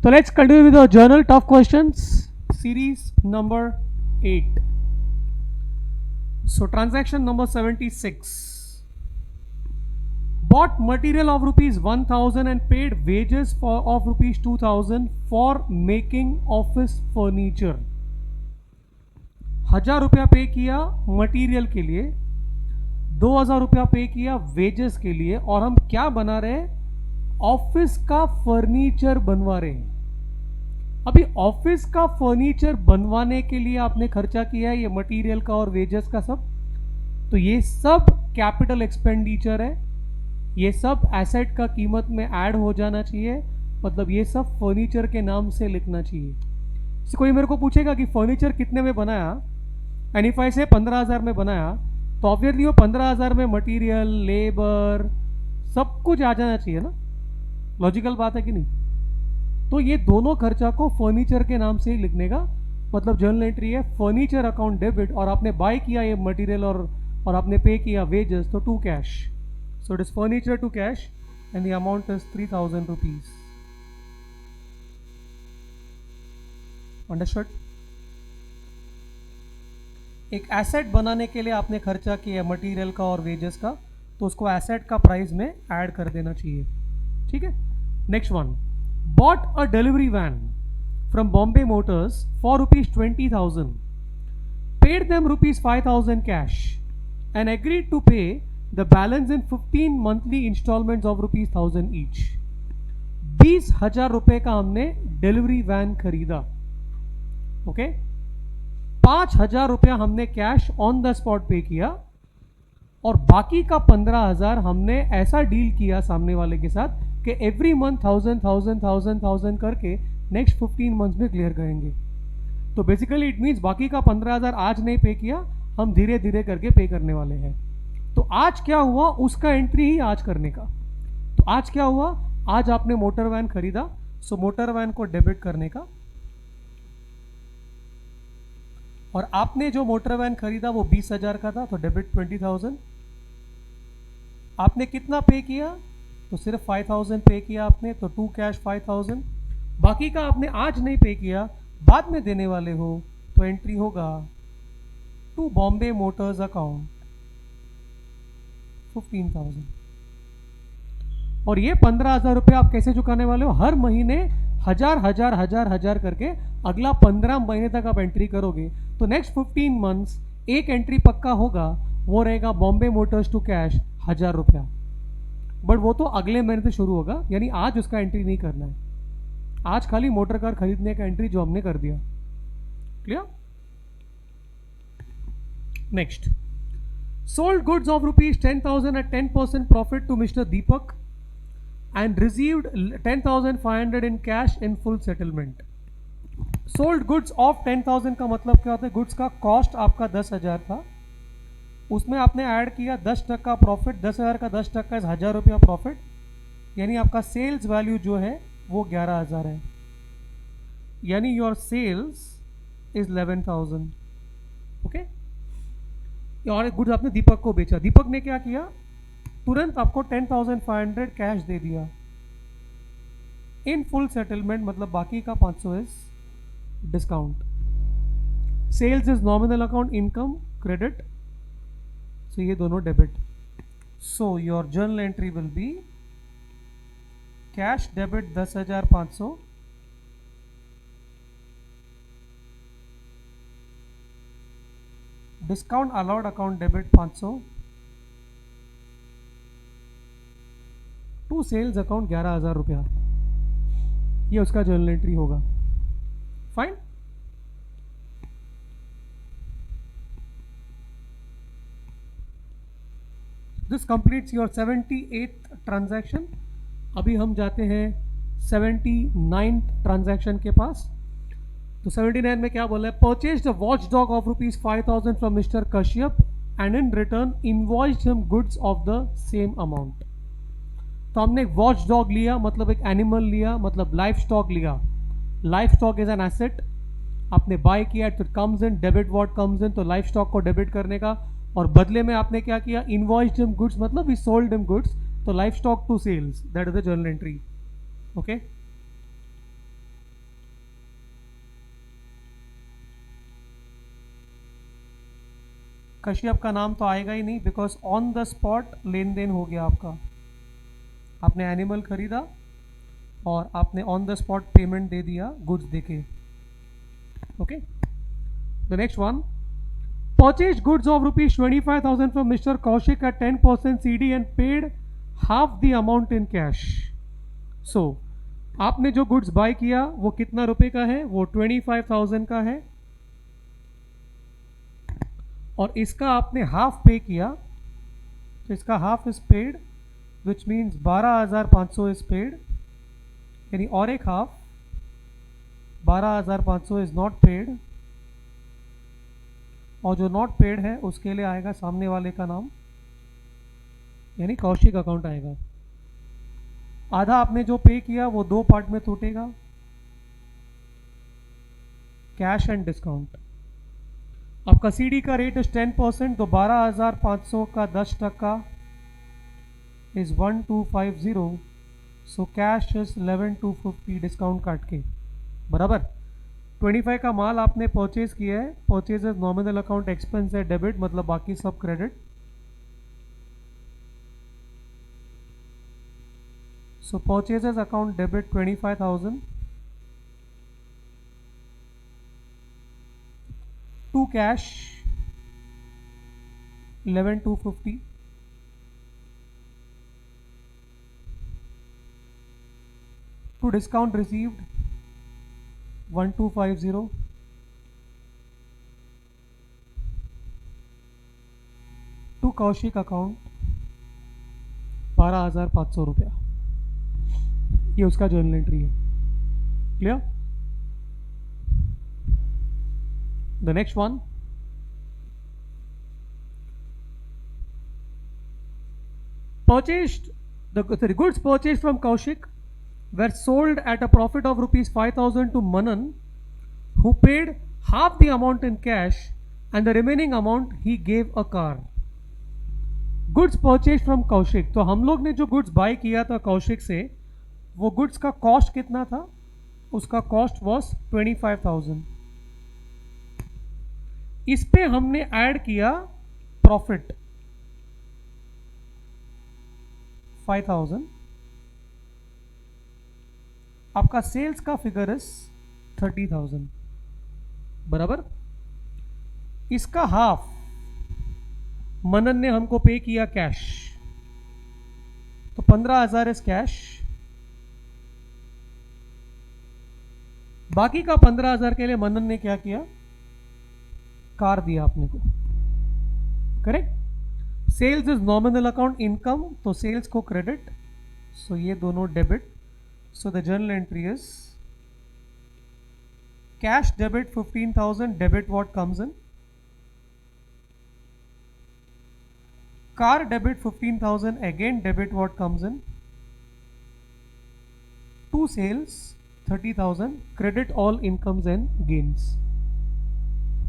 So let's continue with our journal tough questions series number 8. So transaction number 76. Bought material of rupees 1000 and paid wages of rupees 2000 for making office furniture. 1000 रुपया पे किया material के लिए, 2000 रुपया पे किया wages के लिए, और हम क्या बना रहे हैं? ऑफिस का फर्नीचर बनवा रहे हैं। अभी ऑफिस का फर्नीचर बनवाने के लिए आपने खर्चा किया है ये मटेरियल का और वेजेस का सब, तो ये सब कैपिटल एक्सपेंडिचर है, ये सब एसेट का कीमत में ऐड हो जाना चाहिए, मतलब ये सब फर्नीचर के नाम से लिखना चाहिए। तो कोई मेरे को पूछेगा कि फर्नीचर कितने में बनाया, एंड इफ आई से 15,000 में बनाया, तो ऑब्वियसली वो 15,000 में मटेरियल, लेबर, सब कुछ आ जाना चाहिए ना। लॉजिकल बात है कि नहीं? तो ये दोनों खर्चा को फर्नीचर के नाम से ही लिखने का मतलब जर्नल एंट्री है फर्नीचर अकाउंट डेबिट, और आपने बाय किया ये मटेरियल और आपने पे किया वेजेस, तो to cash. So it is furniture to cash and the amount is 3000 rupees. Understood? एक एसेट बनाने के लिए आपने खर्चा किया मटेरियल का और वेजेस का, तो उसको एसेट का प्राइस में ऐड कर देना चाहिए। ठीक है, next one. Bought a delivery van from Bombay motors for rupees 20,000, paid them rupees 5,000 cash and agreed to pay the balance in 15 monthly instalments of rupees 1000 each. 20,000 रुपए का हमने डिलीवरी वैन खरीदा। ओके, 5,000 रुपया हमने कैश ऑन द स्पॉट पे किया, और बाकी का 15,000 हमने ऐसा डील किया सामने वाले के साथ कि एवरी मंथ 1000 करके नेक्स्ट 15 मंथ्स में क्लियर करेंगे। तो बेसिकली इट मीन्स बाकी का 15,000 आज नहीं पे किया, हम धीरे धीरे करके पे करने वाले हैं। तो आज क्या हुआ उसका एंट्री ही आज करने का। तो आज क्या हुआ, आज आपने मोटर वैन खरीदा, सो मोटर वैन को डेबिट करने का, और आपने जो मोटर वैन खरीदा वो 20,000 का था, तो डेबिट 20,000। आपने कितना पे किया, तो सिर्फ 5,000 पे किया आपने, तो टू कैश 5,000। बाकी का आपने आज नहीं पे किया, बाद में देने वाले हो, तो एंट्री होगा टू बॉम्बे मोटर्स अकाउंट 15,000। और ये 15,000 रुपये आप कैसे चुकाने वाले हो? हर महीने 1,000 करके अगला 15 महीने तक आप एंट्री करोगे, तो नेक्स्ट 15 मंथ्स एक एंट्री पक्का होगा, वो रहेगा बॉम्बे मोटर्स टू कैश 1,000 रुपया। बट वो तो अगले महीने से शुरू होगा, यानी आज उसका एंट्री नहीं करना है। आज खाली मोटर कार खरीदने का एंट्री जो हमने कर दिया। Clear? Next, sold goods of rupees 10,000 at 10% profit to mister Deepak and received 10,500 in cash in full settlement. Sold goods of 10,000 का मतलब क्या होता है? गुड्स का कॉस्ट आपका 10,000 था, उसमें आपने ऐड किया 10% प्रॉफिट, 10,000 का 10% 1,000 रुपया प्रॉफिट, यानी आपका सेल्स वैल्यू जो है वो 11,000 है, यानी योर सेल्स इज 11,000। ओके, और गुड्स आपने दीपक को बेचा। दीपक ने क्या किया, तुरंत आपको 10,500 कैश दे दिया इन फुल सेटलमेंट, मतलब बाकी का 500 is discount. Sales is nominal account, income credit, so ये दोनों debit. So your journal entry will be cash debit 10,500, discount allowed account debit 500, to sales account 11,000 रुपया। ये उसका जर्नल एंट्री होगा। Fine. This completes your 78th transaction. अभी हम जाते हैं 79th ट्रांजैक्शन के पास। तो 79 में क्या बोला है? Purchase the watch dog of rupees 5,000 from mister Kashyap and in return invoiced him goods of the same amount. तो हमने एक वॉच डॉग लिया, मतलब एक एनिमल लिया, मतलब लाइफ स्टॉक लिया। Life stock is an asset, आपने बाय किया, तो comes in, debit what comes इन, तो लाइफ स्टॉक को डेबिट करने का, और बदले में आपने क्या किया? इनवॉइस्ड हिम गुड्स, मतलब वी सोल्ड हिम गुड्स, तो life stock to sales, that is the journal entry. Okay, Kashyap का नाम तो आएगा ही नहीं, बिकॉज ऑन द स्पॉट लेन देन हो गया आपका। आपने एनिमल खरीदा और आपने ऑन द स्पॉट पेमेंट दे दिया गुड्स देके। Okay, the next one, purchased goods of rupees 25,000 from Mr. Kaushik at 10% CD and paid half the amount in cash. So, आपने जो गुड्स बाय किया वो कितना रुपए का है? वो 25,000 का है, और इसका आपने हाफ पे किया, तो इसका half is paid, which means 12,500 is paid, यानी और एक हाफ 12,500 इज नॉट पेड, और जो नॉट पेड है उसके लिए आएगा सामने वाले का नाम, यानी कौशिक अकाउंट आएगा। आधा आपने जो पे किया वो दो पार्ट में टूटेगा, कैश एंड डिस्काउंट। आपका सीडी का रेट इज 10%, तो 12,500 का 10% is 1250, so cash is 11,250 discount काट के, बराबर। 25 का माल आपने परचेज किया है, purchase is nominal account, expense है डेबिट, मतलब बाकी सब credit. So purchases account debit 25,000 to cash 11,250, to discount received 1250, to Kaushik account 12,500 रुपया। ये उसका जर्नल एंट्री है। Clear? The next one, purchased the goods purchased from Kaushik were sold at a profit of rupees 5,000 to Manan, who paid half the amount in cash and the remaining amount he gave a car. Goods purchased from Kaushik, तो हम लोग ने जो goods by किया था कौशिक से, वो goods का कॉस्ट कितना था? उसका कॉस्ट वॉज 25,000। इस पे हमने ऐड किया प्रॉफिट 5,000, आपका सेल्स का फिगर इज 30,000, बराबर। इसका हाफ मनन ने हमको पे किया कैश, तो 15,000 इज कैश, बाकी का 15,000 के लिए मनन ने क्या किया? कार दिया अपने को, correct. Sales is nominal account income, तो सेल्स को क्रेडिट, सो ये दोनों debit. So the journal entry is cash debit 15,000, debit what comes in, car debit 15,000, again debit what comes in, to sales 30,000, credit all incomes and gains.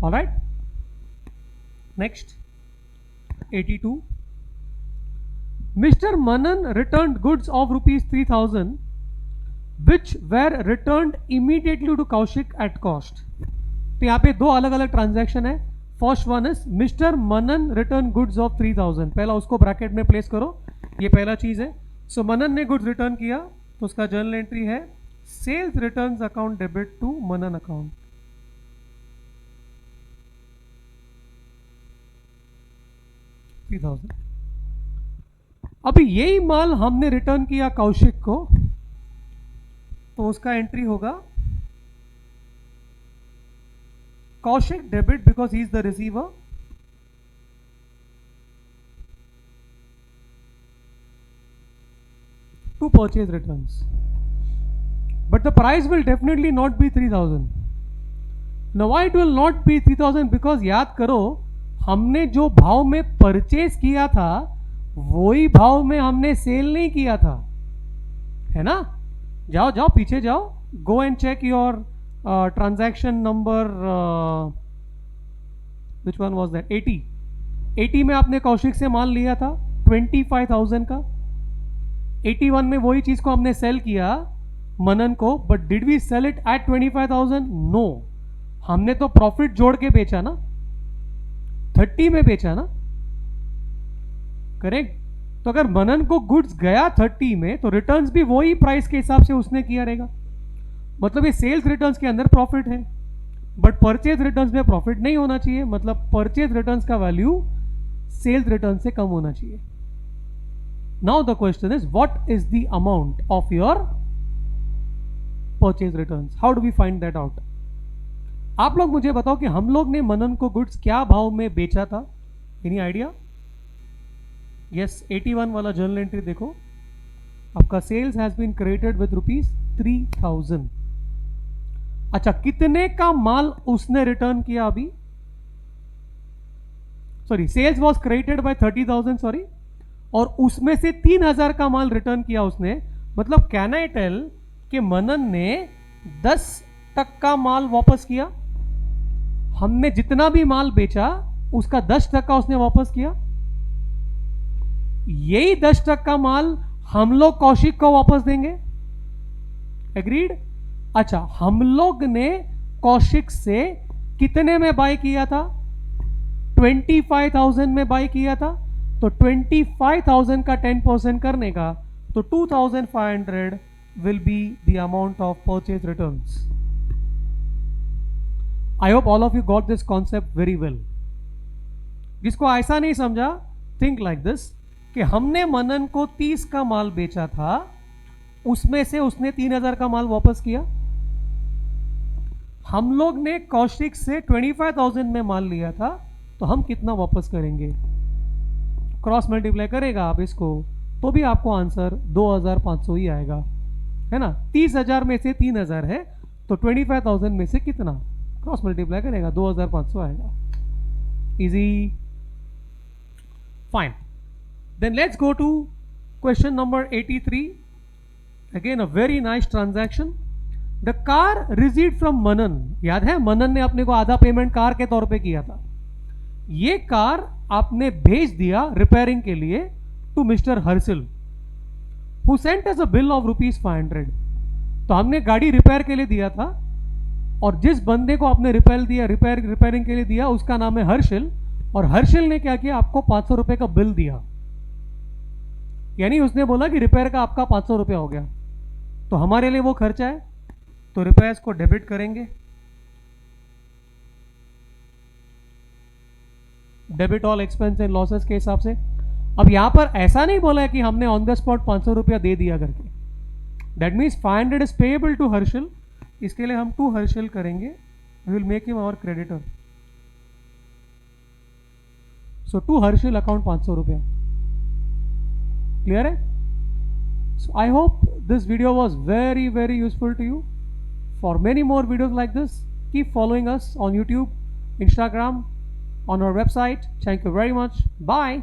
All right. Next, 82. Mr. Manan returned goods of rupees 3,000, which were returned immediately to Kaushik at cost. तो यहाँ पे दो अलग अलग transaction है। First one is mister Manan return goods of 3,000, पहला उसको bracket में प्लेस करो, ये पहला चीज है। सो मनन ने गुड्स रिटर्न किया, तो उसका जर्नल एंट्री है sales returns account debit to Manan account. अभी यही माल हमने रिटर्न किया कौशिक को, तो उसका एंट्री होगा Kaushik debit because he is the receiver, to purchase returns, but the price will definitely not be 3,000. Now why it will not be 3,000? because याद करो हमने जो भाव में परचेज किया था वही भाव में हमने सेल नहीं किया था, है ना। जाओ जाओ पीछे जाओ, go and check your transaction number, which one was that, 80 में आपने कौशिक से माल लिया था 25,000 का, 81 में वही चीज को हमने सेल किया मनन को, but did we sell it at 25,000? No, हमने तो प्रॉफिट जोड़ के बेचा ना। 30 में बेचा ना, करेक्ट। तो अगर मनन को गुड्स गया 30 में तो रिटर्न्स भी वही प्राइस के हिसाब से उसने किया रहेगा, मतलब ये सेल्स रिटर्न्स के अंदर प्रॉफिट है, बट परचेज रिटर्न्स में प्रॉफिट नहीं होना चाहिए, मतलब परचेज रिटर्न्स का वैल्यू सेल्स रिटर्न से कम होना चाहिए। Now the question is what is the amount of your purchase returns, how do we find that out. आप लोग मुझे बताओ कि हम लोग ने मनन को गुड्स क्या भाव में बेचा था, एनी आइडिया। यस, 81 वाला जर्नल एंट्री देखो, आपका sales has been created with ₹3000। अच्छा, कितने का माल उसने रिटर्न किया अभी, sorry sales was created by 30,000, sorry, और उसमें से 3000 का माल रिटर्न किया उसने, मतलब कैन आई टेल कि मनन ने 10% माल वापस किया, हमने जितना भी माल बेचा उसका 10% उसने वापस किया, यही 10% माल हम लोग कौशिक को वापस देंगे, एग्रीड। अच्छा, हम लोग ने कौशिक से कितने में बाय किया था, 25,000 में बाय किया था, तो 25,000 का 10% करने का तो 2,500 will be the amount of purchase returns. I hope all of you got this concept very well. जिसको ऐसा नहीं समझा, think like this कि हमने मनन को 30 का माल बेचा था, उसमें से उसने 3000 का माल वापस किया, हम लोग ने कौशिक से 25,000 में माल लिया था, तो हम कितना वापस करेंगे, क्रॉस मल्टीप्लाई करेगा आप इसको तो भी आपको आंसर 2500 ही आएगा, है ना। 30,000 में से 3000 है तो 25,000 में से कितना, क्रॉस मल्टीप्लाई करेगा 2500 आएगा, easy, fine. Then let's go to question number 83, again a very nice transaction. The car received from Manan, याद है मनन ने अपने को आधा पेमेंट कार के तौर पे किया था, ये कार आपने भेज दिया रिपेयरिंग के लिए to mister Harshil who sent us a bill of ₹500। तो हमने गाड़ी रिपेयर के लिए दिया था और जिस बंदे को आपने रिपेयरिंग के लिए दिया उसका नाम है हर्षिल, और हर्षिल ने क्या किया, आपको 500 रुपए का बिल दिया, यानी उसने बोला कि रिपेयर का आपका 500 रुपया हो गया, तो हमारे लिए वो खर्चा है, तो रिपेयर्स को डेबिट करेंगे, debit all expense and losses के हिसाब से। अब यहां पर ऐसा नहीं बोला है कि हमने ऑन द स्पॉट 500 रुपया दे दिया करके, that means 500 is payable to Harshil, इसके लिए हम टू हर्षिल करेंगे, we will make him our creditor, so to Harshil account 500 रुपया, क्लियर है। So I hope this video was very very useful to you. For many more videos like this, keep following us on YouTube, Instagram, on our website. Thank you very much. Bye.